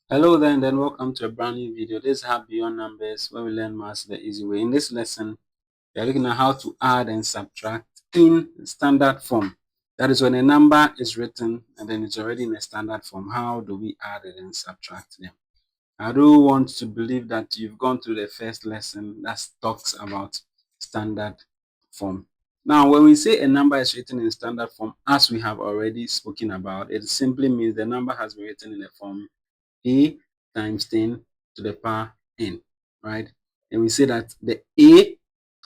Hello there, and then welcome to a brand new video. This is How Beyond Numbers, where we learn maths the easy way. In this lesson, we are looking at how to add and subtract in standard form. That is when a number is written and then it's already in a standard form. How do we add it and subtract them? I do want to believe that you've gone through the first lesson that talks about standard form. Now, when we say a number is written in standard form, as we have already spoken about, it simply means the number has been written in the form a times 10 to the power n, right? And we say that the a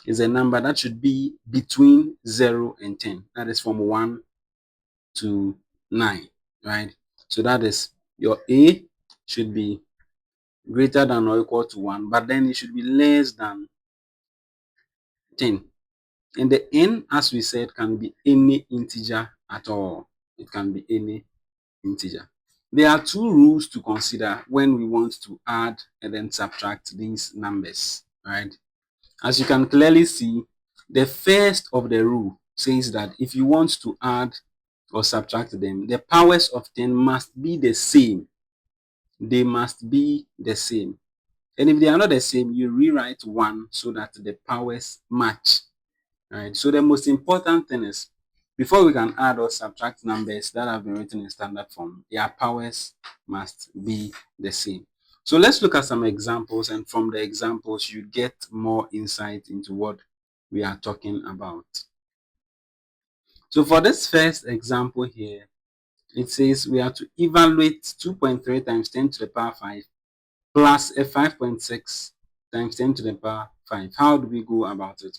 is a number that should be between 0 and 10. That is from 1 to 9, right? So that is your a should be greater than or equal to 1, but then it should be less than 10. And the n, as we said, can be any integer at all. It can be any integer. There are two rules to consider when we want to add and then subtract these numbers, right? As you can clearly see, the first of the rule says that if you want to add or subtract them, the powers of 10 must be the same. They must be the same. And if they are not the same, you rewrite 1 so that the powers match. Right. So the most important thing is before we can add or subtract numbers that have been written in standard form, their powers must be the same. So let's look at some examples, and from the examples you get more insight into what we are talking about. So for this first example here, it says we are to evaluate 2.3 times 10 to the power 5 plus a 5.6 times 10 to the power 5. How do we go about it?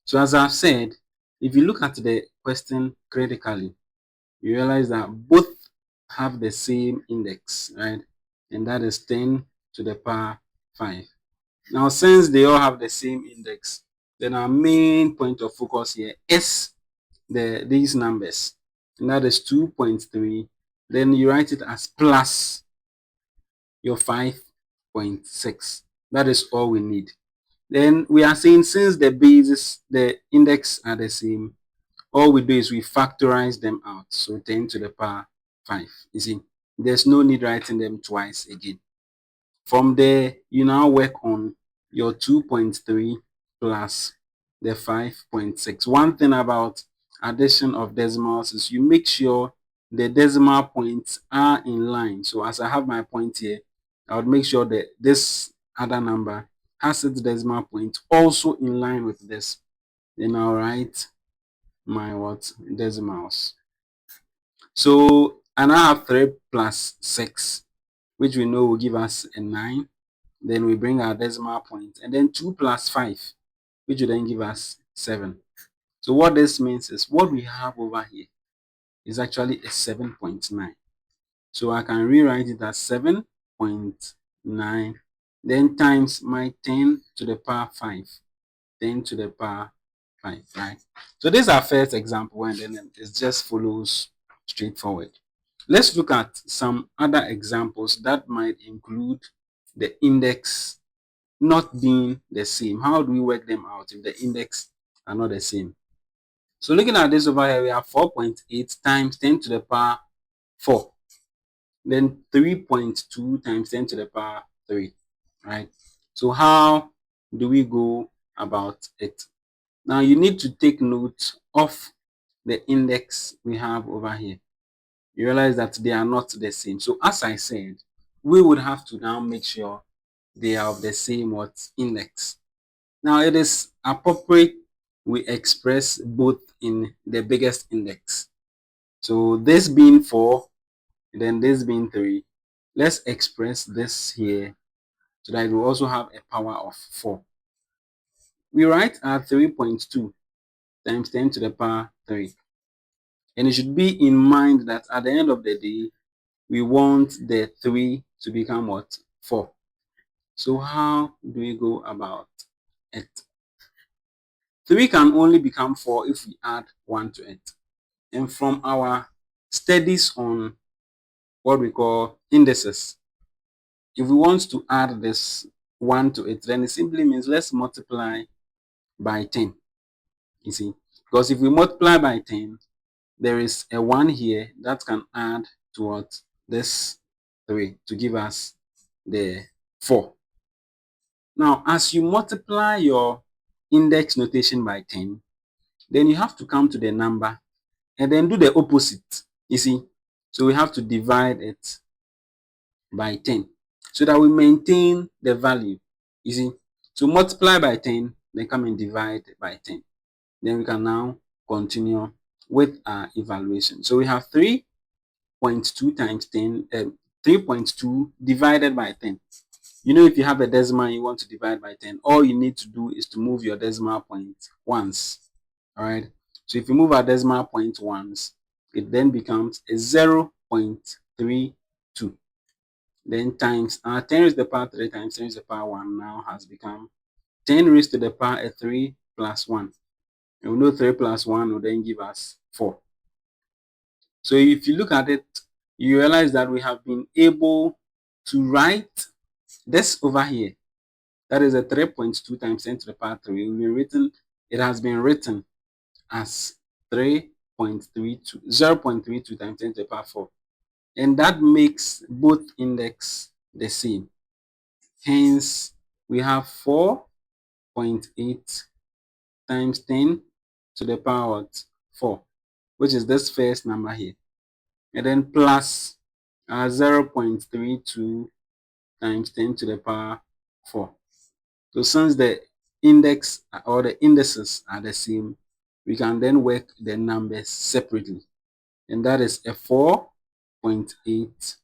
So as I've said, if you look at the question critically, you realize that both have the same index, right? And that is 10 to the power 5. Now, since they all have the same index, then our main point of focus here is these numbers. And that is 2.3. Then you write it as plus your 5.6. That is all we need. Then we are saying since the bases, the index are the same, all we do is we factorize them out. So 10 to the power 5. You see, there's no need writing them twice again. From there, you now work on your 2.3 plus the 5.6. One thing about addition of decimals is you make sure the decimal points are in line. So as I have my point here, I would make sure that this other number has its decimal point also in line with this. Then I'll write my decimals. So I now have 3 plus 6, which we know will give us a 9. Then we bring our decimal point, and then 2 plus 5, which will then give us 7. So what this means is what we have over here is actually a 7.9. So I can rewrite it as 7.9, then times my 10 to the power 5, 10 to the power 5, right? So this is our first example, and then it just follows straightforward. Let's look at some other examples that might include the index not being the same. How do we work them out if the index are not the same? So looking at this over here, we have 4.8 times 10 to the power 4. Then 3.2 times 10 to the power 3, right? So how do we go about it? Now you need to take note of the index we have over here. You realize that they are not the same. So as I said, we would have to now make sure they are of the same index. Now it is appropriate we express both in the biggest index. So this being 4, then this being 3. Let's express this here so that it will also have a power of 4. We write at 3.2 times 10 to the power 3. And it should be in mind that at the end of the day, we want the 3 to become 4. So how do we go about it? 3 can only become 4 if we add 1 to it. And from our studies on what we call indices, if we want to add this 1 to it, then it simply means let's multiply by 10. You see, because if we multiply by 10, there is a 1 here that can add to this 3 to give us the 4. Now, as you multiply your index notation by 10, then you have to come to the number and then do the opposite. You see, so we have to divide it by 10 so that we maintain the value. You see, so multiply by 10, then come and divide by 10. Then we can now continue with our evaluation. So we have 3.2 times 10, 3.2 divided by 10. You know, if you have a decimal and you want to divide by 10, all you need to do is to move your decimal point once. All right. So if you move our decimal point once, it then becomes a 0.32. Then times 10 raised to the power 3 times 10 raised to the power 1 now has become 10 raised to the power 3 plus 1. And we know 3 plus 1 will then give us 4. So if you look at it, you realize that we have been able to write this over here. That is a 3.2 times 10 to the power 3. It has been written as 3.32, 0.32 times 10 to the power 4. And that makes both index the same. Hence, we have 4.8 times 10 to the power 4, which is this first number here. And then plus 0.32 times 10 to the power 4. So since the index or the indices are the same, we can then work the numbers separately. And that is a 4.8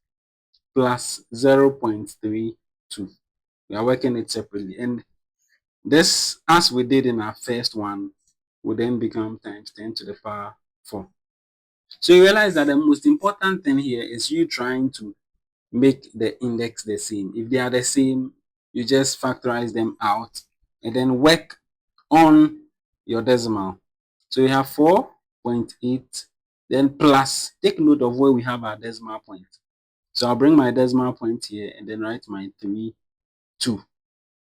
plus 0.32. We are working it separately. And this, as we did in our first one, will then become times 10 to the power 4. So you realize that the most important thing here is you trying to make the index the same. If they are the same, you just factorize them out and then work on your decimal. So you have 4.8, then plus, take note of where we have our decimal point. So I'll bring my decimal point here and then write my 3, 2,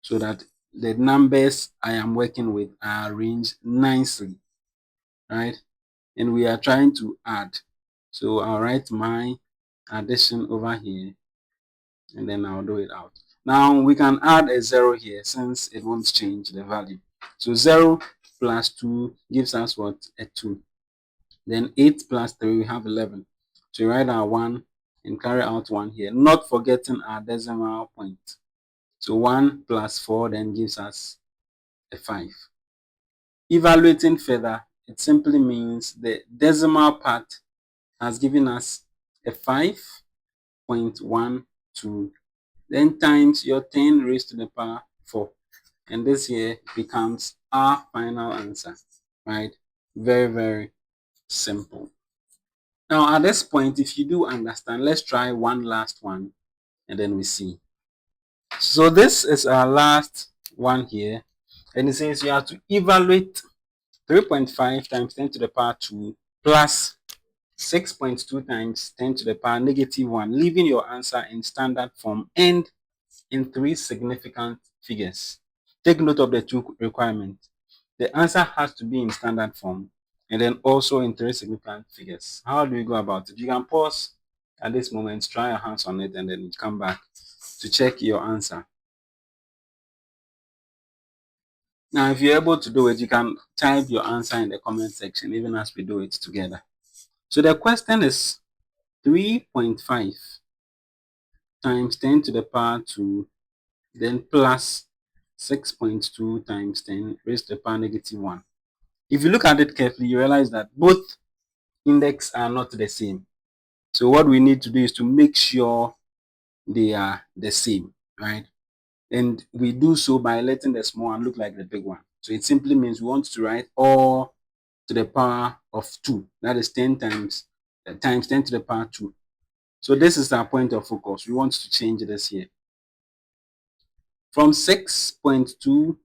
so that the numbers I am working with are arranged nicely, right? And we are trying to add. So I'll write my addition over here and then I'll do it out. Now we can add a 0 here since it won't change the value. So 0 plus 2 gives us what? A 2. Then 8 plus 3, we have 11. So we write our 1 and carry out 1 here, not forgetting our decimal point. So 1 plus 4 then gives us a 5. Evaluating further, it simply means the decimal part has given us a 5.12, then times your 10 raised to the power 4. And this here becomes our final answer, right? Very, very simple. Now, at this point, if you do understand, let's try one last one and then we see. So this is our last one here. And it says you have to evaluate 3.5 times 10 to the power 2 plus 6.2 times 10 to the power negative 1, leaving your answer in standard form and in 3 significant figures. Take note of the 2 requirements. The answer has to be in standard form and then also in 3 significant figures. How do we go about it? You can pause at this moment, try your hands on it, and then come back to check your answer. Now, if you're able to do it, you can type your answer in the comment section, even as we do it together. So the question is 3.5 times 10 to the power 2, then plus 6.2 times 10 raised to the power negative 1. If you look at it carefully, you realize that both index are not the same. So what we need to do is to make sure they are the same, right? And we do so by letting the small one look like the big one. So it simply means we want to write all to the power of 2. That is 10 times 10 to the power 2. So this is our point of focus. We want to change this here. From 6.2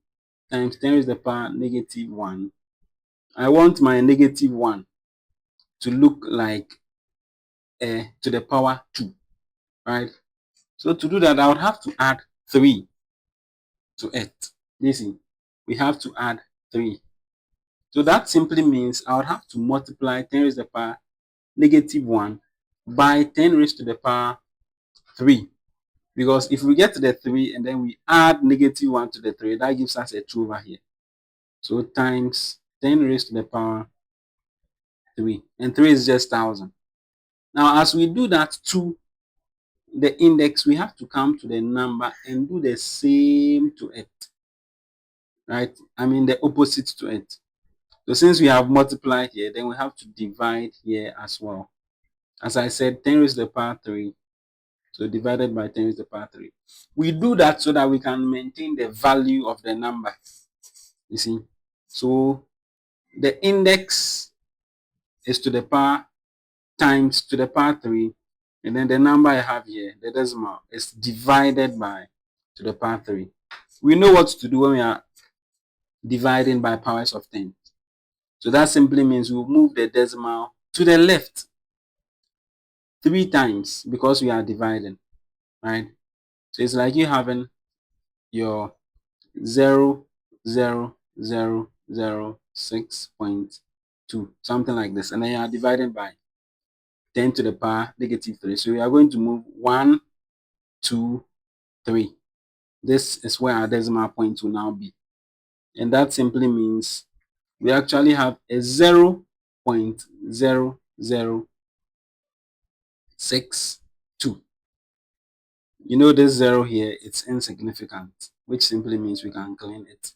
times 10 raised to the power negative 1, I want my negative 1 to look like to the power 2, right? So to do that, I would have to add 3 to it. Listen, we have to add 3. So that simply means I would have to multiply 10 raised to the power negative 1 by 10 raised to the power 3. Because if we get to the 3 and then we add -1 to the 3, that gives us a 2 over here. So times 10 raised to the power 3. And 3 is just 1,000. Now, as we do that to the index, we have to come to the number and do the same to it. Right? I mean the opposite to it. So since we have multiplied here, then we have to divide here as well. As I said, 10 raised to the power 3. So divided by 10 raised to the power 3. We do that so that we can maintain the value of the number. You see? So the index is to the power times to the power 3. And then the number I have here, the decimal, is divided by to the power 3. We know what to do when we are dividing by powers of 10. So that simply means we'll move the decimal to the left 3 times because we are dividing, right? So it's like you having your 0.6.2, something like this, and then you are dividing by 10 to the power -3. So we are going to move 1, 2, 3. This is where our decimal point will now be. And that simply means we actually have a 0.0062. You know this 0 here, it's insignificant, which simply means we can clean it.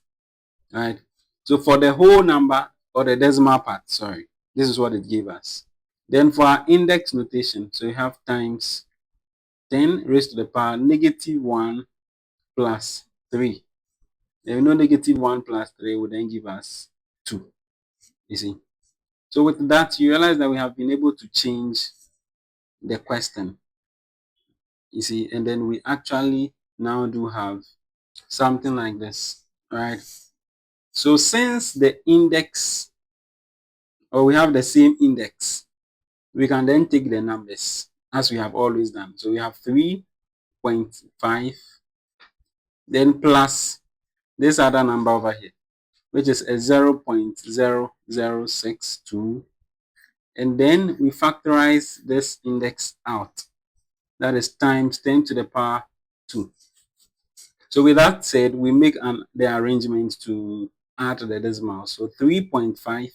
Right? So for the whole number, or the decimal part, sorry, this is what it gave us. Then for our index notation, so we have times 10 raised to the power -1 plus 3. Then we know -1 plus 3 will then give us 2. You see? So with that, you realize that we have been able to change the question. You see, and then we actually now do have something like this, right? So since the index, or we have the same index, we can then take the numbers as we have always done. So we have 3.5, then plus this other number over here, which is a 0.0062, and then we factorize this index out. That is times 10 to the power 2. So with that said, we make the arrangement to add the decimal. So 3.5,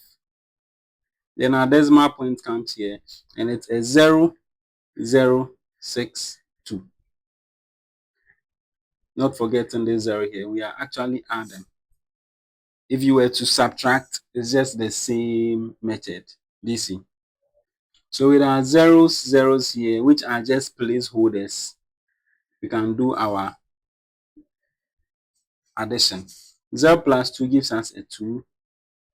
then our decimal point comes here, and it's a 0.062. Not forgetting this 0 here, we are actually adding. If you were to subtract, it's just the same method, BC. So with our zeros here, which are just placeholders, we can do our addition. 0 plus 2 gives us a 2.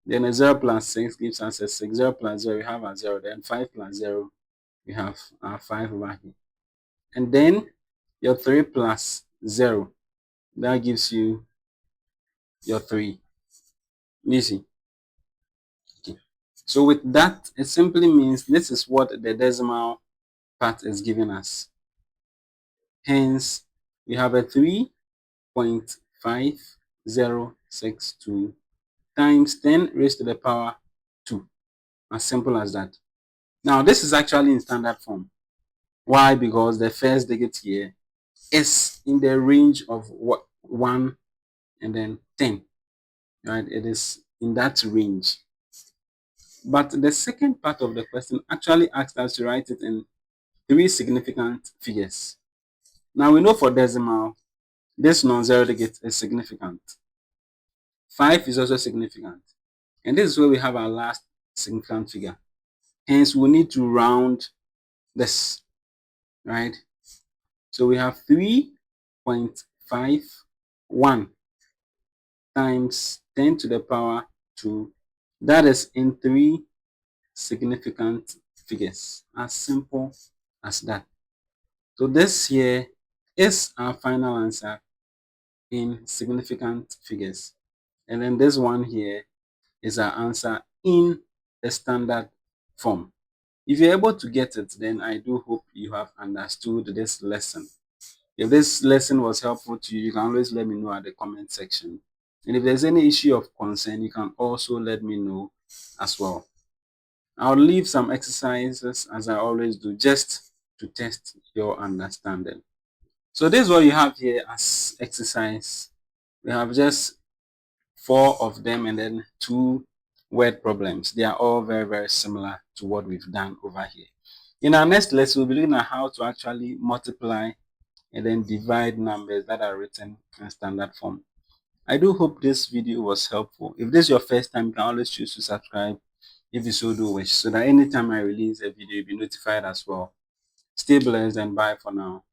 Then a 0 plus 6 gives us a 6. 0 plus 0, we have a 0. Then 5 plus 0, we have our 5 over here. And then your 3 plus 0, that gives you your 3. Easy. Okay. So with that, it simply means this is what the decimal part is giving us. Hence, we have a 3.5062 times 10 raised to the power 2. As simple as that. Now, this is actually in standard form. Why? Because the first digit here is in the range of 1 and then 10. Right? It is in that range. But the second part of the question actually asks us to write it in 3 significant figures. Now we know for decimal, this non-zero digit is significant. 5 is also significant. And this is where we have our last significant figure. Hence, we need to round this, right? So we have 3.51 times 10 to the power 2. That is in 3 significant figures. As simple as that. So this here is our final answer in significant figures. And then this one here is our answer in the standard form. If you're able to get it, then I do hope you have understood this lesson. If this lesson was helpful to you, you can always let me know at the comment section. And if there's any issue of concern, you can also let me know as well. I'll leave some exercises, as I always do, just to test your understanding. So this is what you have here as exercise. We have just 4 of them and then 2 word problems. They are all very, very similar to what we've done over here. In our next lesson, we'll be looking at how to actually multiply and then divide numbers that are written in standard form. I do hope this video was helpful. If this is your first time, you can always choose to subscribe if you so do wish, so that anytime I release a video, you'll be notified as well. Stay blessed and bye for now.